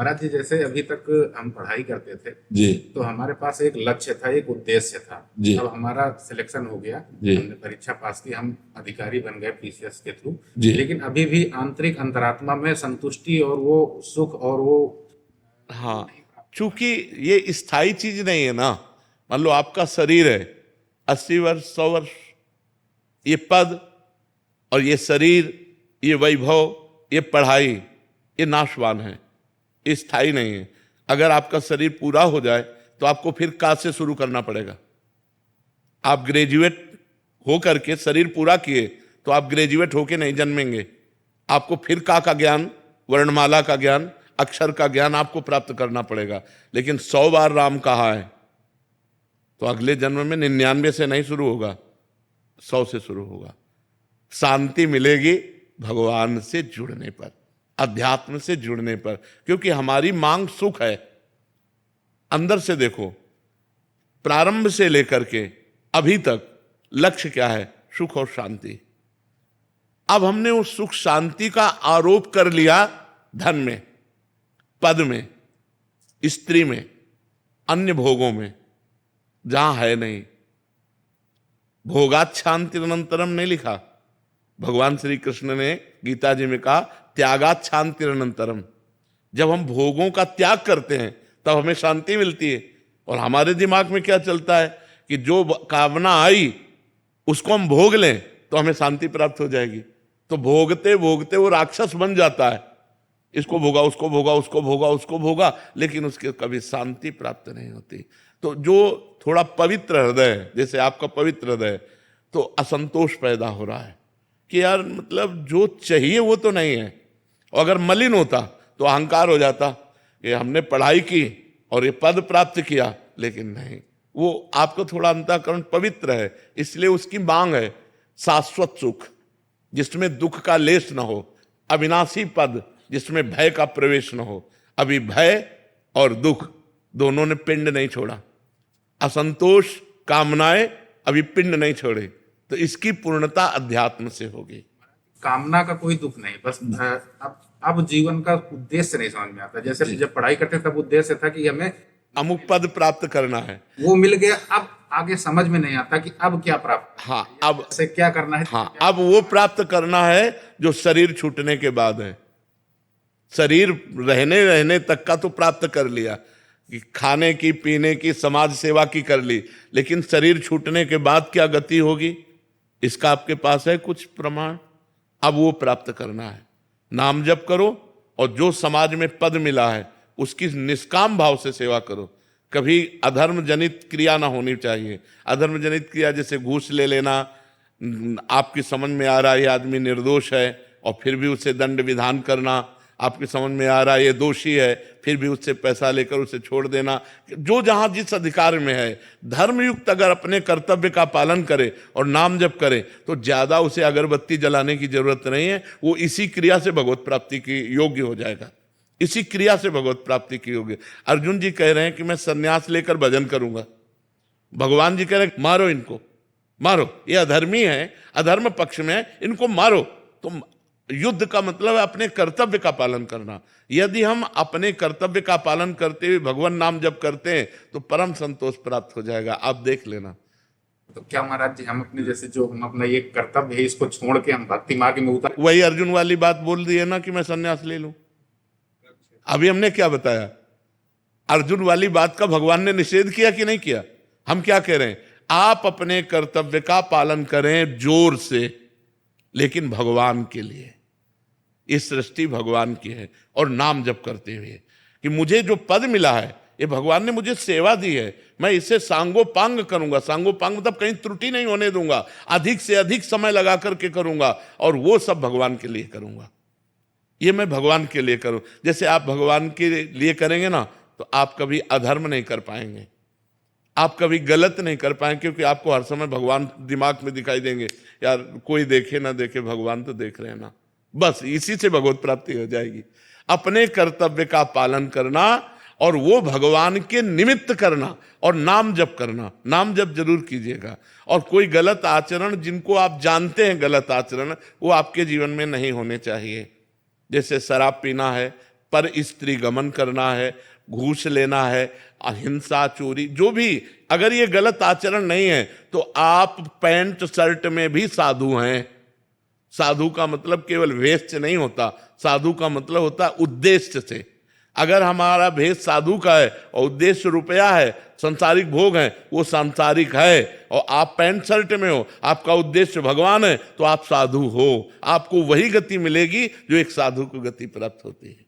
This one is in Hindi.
महाराज जी, जैसे अभी तक हम पढ़ाई करते थे जी। तो हमारे पास एक लक्ष्य था, एक उद्देश्य था। जी। अब हमारा सिलेक्शन हो गया, जी। हमने परीक्षा पास की, हम अधिकारी बन गए पीसीएस के थ्रू। जी। लेकिन अभी भी आंतरिक अंतरात्मा में संतुष्टि और वो सुख और वो हाँ, नहीं प्राप्त हो चूंकि ये स्थायी चीज नहीं है ना। मान लो आपका शरीर है, 80 वर्ष 100 वर्ष, ये पद और ये शरीर, ये वैभव, ये पढ़ाई, ये नाशवान है, ये स्थायी नहीं है। अगर आपका शरीर पूरा हो जाए तो आपको फिर का से शुरू करना पड़ेगा। आप ग्रेजुएट हो करके शरीर पूरा किए तो आप ग्रेजुएट होके नहीं जन्मेंगे। आपको फिर का ज्ञान, वर्णमाला का ज्ञान, अक्षर का ज्ञान आपको प्राप्त करना पड़ेगा। लेकिन 100 बार राम कहा है तो अगले जन्म में 99 से नहीं शुरू होगा, 100 से शुरू होगा। शांति मिलेगी भगवान से जुड़ने पर, अध्यात्म से जुड़ने पर, क्योंकि हमारी मांग सुख है। अंदर से देखो, प्रारंभ से लेकर के अभी तक लक्ष्य क्या है? सुख और शांति। अब हमने उस सुख शांति का आरोप कर लिया धन में, पद में, स्त्री में, अन्य भोगों में, जहां है नहीं। भोगात शांतिरनंतरम नहीं लिखा। भगवान श्री कृष्ण ने गीता जी में कहा त्यागात शांतिरनंतरम। जब हम भोगों का त्याग करते हैं तब हमें शांति मिलती है। और हमारे दिमाग में क्या चलता है कि जो कामना आई उसको हम भोग लें तो हमें शांति प्राप्त हो जाएगी। तो भोगते भोगते वो राक्षस बन जाता है। इसको भोगा, उसको भोगा, उसको भोगा, उसको भोगा, लेकिन उसके कभी शांति प्राप्त नहीं होती। तो जो थोड़ा पवित्र हृदय है, जैसे आपका पवित्र हृदय, तो असंतोष पैदा हो रहा है कि यार मतलब जो चाहिए वो तो नहीं है। और अगर मलिन होता तो अहंकार हो जाता कि हमने पढ़ाई की और ये पद प्राप्त किया, लेकिन नहीं, वो आपको थोड़ा अंतःकरण पवित्र है, इसलिए उसकी मांग है शाश्वत सुख जिसमें दुख का लेश न हो, अविनाशी पद जिसमें भय का प्रवेश न हो। अभी भय और दुख दोनों ने पिंड नहीं छोड़ा, असंतोष, कामनाएं अभी पिंड नहीं छोड़े। तो इसकी पूर्णता अध्यात्म से होगी। कामना का कोई दुख नहीं, बस अब जीवन का उद्देश्य नहीं समझ में आता। जैसे जब पढ़ाई करते तब उद्देश्य था कि हमें अमुक पद प्राप्त करना है, वो मिल गया। अब आगे समझ में नहीं आता कि अब क्या प्राप्त, हाँ, अब से क्या करना है। हाँ, अब वो प्राप्त करना है जो शरीर छूटने के बाद है। शरीर रहने रहने तक का तो प्राप्त कर लिया, कि खाने की, पीने की, समाज सेवा की कर ली, लेकिन शरीर छूटने के बाद क्या गति होगी इसका आपके पास है कुछ प्रमाण? अब वो प्राप्त करना है। नाम जप करो और जो समाज में पद मिला है उसकी निष्काम भाव से सेवा करो। कभी अधर्म जनित क्रिया ना होनी चाहिए। अधर्म जनित क्रिया जैसे घूस ले लेना, आपकी समझ में आ रहा है ये आदमी निर्दोष है और फिर भी उससे दंड विधान करना, आपकी समझ में आ रहा है ये दोषी है फिर भी उससे पैसा लेकर उसे छोड़ देना। जो जहां जिस अधिकार में है, धर्मयुक्त अगर अपने कर्तव्य का पालन करे और नाम जप करे तो ज्यादा उसे अगरबत्ती जलाने की जरूरत नहीं है। वो इसी क्रिया से भगवत प्राप्ति की योग्य हो जाएगा, इसी क्रिया से भगवत प्राप्ति की योग्य। अर्जुन जी कह रहे हैं कि मैं संन्यास लेकर भजन करूंगा, भगवान जी कह रहे हैं मारो इनको, मारो, ये अधर्मी है, अधर्म पक्ष में है, इनको मारो। तो युद्ध का मतलब है अपने कर्तव्य का पालन करना। यदि हम अपने कर्तव्य का पालन करते हुए भगवान नाम जप करते हैं तो परम संतोष प्राप्त हो जाएगा। आप देख लेना। तो क्या महाराज जी, हम अपने जैसे जो हम अपना ये कर्तव्य है इसको छोड़ के हम भक्ति मार्ग में उतर, वही अर्जुन वाली बात बोल दी है ना कि मैं संन्यास ले लूं। अभी हमने क्या बताया? अर्जुन वाली बात का भगवान ने निषेध किया कि नहीं किया? हम क्या कह रहे हैं? आप अपने कर्तव्य का पालन करें जोर से, लेकिन भगवान के लिए। ये सृष्टि भगवान की है। और नाम जप करते हुए कि मुझे जो पद मिला है ये भगवान ने मुझे सेवा दी है, मैं इसे सांगोपांग करूंगा। सांगोपांग मतलब कहीं त्रुटि नहीं होने दूंगा, अधिक से अधिक समय लगा करके करूंगा और वो सब भगवान के लिए करूंगा। ये मैं भगवान के लिए करूं। जैसे आप भगवान के लिए करेंगे ना तो आप कभी अधर्म नहीं कर पाएंगे, आप कभी गलत नहीं कर पाएंगे, क्योंकि आपको हर समय भगवान दिमाग में दिखाई देंगे। यार कोई देखे ना देखे, भगवान तो देख रहे हैं ना। बस इसी से भगवत प्राप्ति हो जाएगी। अपने कर्तव्य का पालन करना और वो भगवान के निमित्त करना और नाम जप करना। नाम जप जरूर कीजिएगा। और कोई गलत आचरण जिनको आप जानते हैं गलत आचरण, वो आपके जीवन में नहीं होने चाहिए। जैसे शराब पीना है, पर स्त्री गमन करना है, घूस लेना है, अहिंसा, चोरी, जो भी, अगर ये गलत आचरण नहीं है तो आप पैंट शर्ट में भी साधु हैं। साधु का मतलब केवल वेश से नहीं होता, साधु का मतलब होता है उद्देश्य से। अगर हमारा भेष साधु का है और उद्देश्य रुपया है, सांसारिक भोग है, वो सांसारिक है, और आप पैंट शर्ट में हो, आपका उद्देश्य भगवान है, तो आप साधु हो। आपको वही गति मिलेगी जो एक साधु को गति प्राप्त होती है।